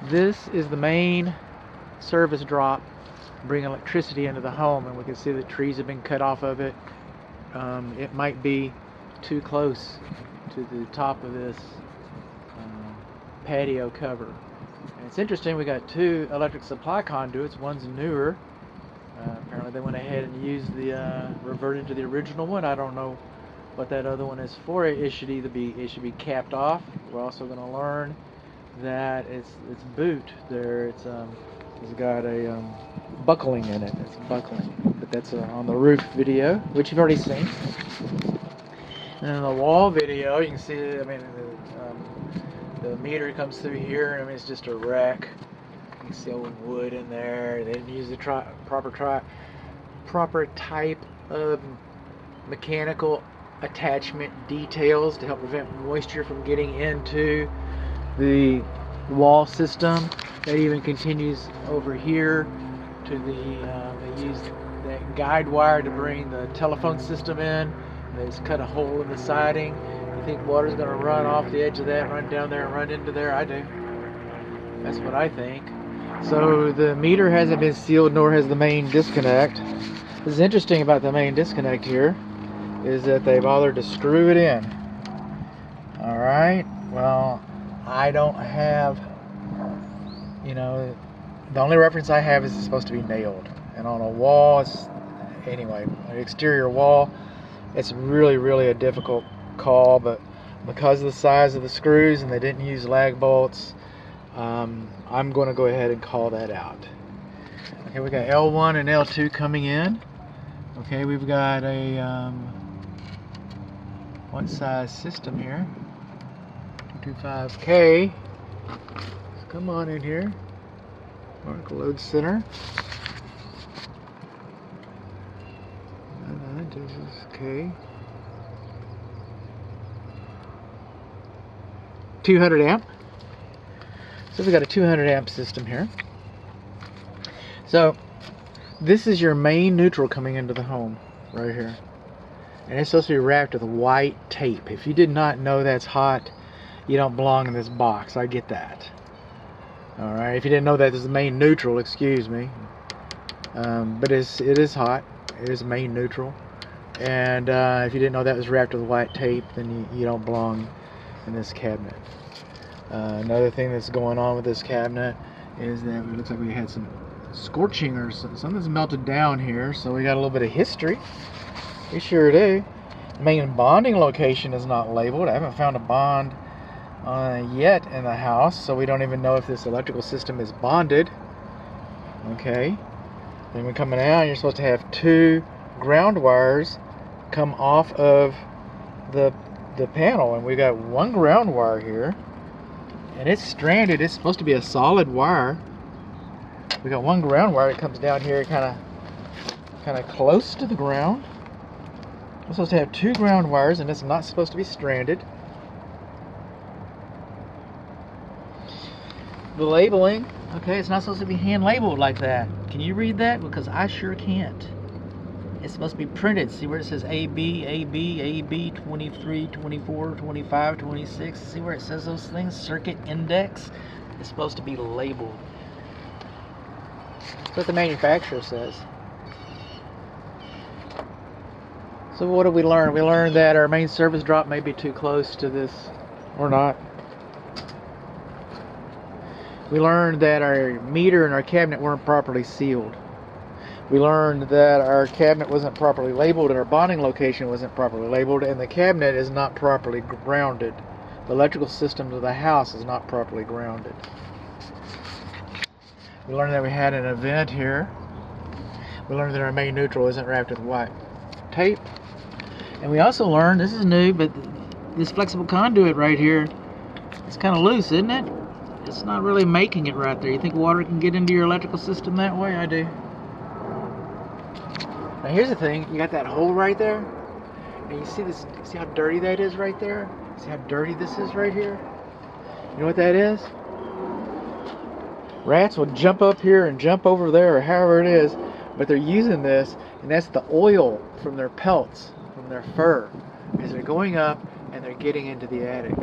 This is the main service drop bringing electricity into the home, and we can see that trees have been cut off of it. It might be too close to the top of this patio cover. And it's interesting, we got two electric supply conduits. One's newer. Apparently they went ahead and used reverted to the original one. I don't know what that other one is for. It should be capped off. We're also going to learn that it's boot there. It's got a buckling in it. It's buckling, but that's on the roof video, which you've already seen. And in the wall video, you can see. I mean, the meter comes through here. I mean, it's just a wreck. You can see all the wood in there. They didn't use the proper type of mechanical attachment details to help prevent moisture from getting into the wall system. That even continues over here to they used that guide wire to bring the telephone system in. They just cut a hole in the siding. You think water's going to run off the edge of that, run down there and run into there? I do. That's what I think. So the meter hasn't been sealed, nor has the main disconnect. This is interesting about the main disconnect here is that they bothered to screw it in. Alright, well, I don't have, the only reference I have is it's supposed to be nailed. And on a wall, anyway, an exterior wall, it's really, really a difficult call, but because of the size of the screws and they didn't use lag bolts, I'm going to go ahead and call that out. Okay, we got L1 and L2 coming in. Okay, we've got a what size system here? 225K. So come on in here. Mark load center. Okay. 200 amp. So we got a 200 amp system here. So this is your main neutral coming into the home right here. And it's supposed to be wrapped with white tape. If you did not know that's hot, you don't belong in this box. I get that. Alright, if you didn't know that this is the main neutral, excuse me. But it is hot. It is main neutral. And if you didn't know that was wrapped with white tape, then you don't belong in this cabinet. Another thing that's going on with this cabinet is that it looks like we had some scorching or something's melted down here, so we got a little bit of history. We sure do. Main bonding location is not labeled. I haven't found a bond yet in the house, so we don't even know if this electrical system is bonded. Okay. Then we're coming out, you're supposed to have two ground wires come off of the panel, and we got one ground wire here, and it's stranded. It's supposed to be a solid wire. We got one ground wire that comes down here kind of close to the ground. We're supposed to have two ground wires, and it's not supposed to be stranded. The labeling, okay, it's not supposed to be hand labeled like that. Can you read that? Because I sure can't. It's supposed to be printed. See where it says AB, AB, AB, 23, 24, 25, 26. See where it says those things? Circuit index. It's supposed to be labeled. That's what the manufacturer says. So what did we learn? We learned that our main service drop may be too close to this or not. We learned that our meter and our cabinet weren't properly sealed. We learned that our cabinet wasn't properly labeled and our bonding location wasn't properly labeled, and the cabinet is not properly grounded. The electrical system of the house is not properly grounded. We learned that we had an event here. We learned that our main neutral isn't wrapped with white tape. And we also learned, this is new, but this flexible conduit right here, it's kind of loose, isn't it? It's not really making it right there. You think water can get into your electrical system that way? I do. Now here's the thing, you got that hole right there, and you see this, see how dirty that is right there? See how dirty this is right here? You know what that is? Rats will jump up here and jump over there, or however it is, but they're using this, and that's the oil from their pelts, from their fur, as they're going up and they're getting into the attic.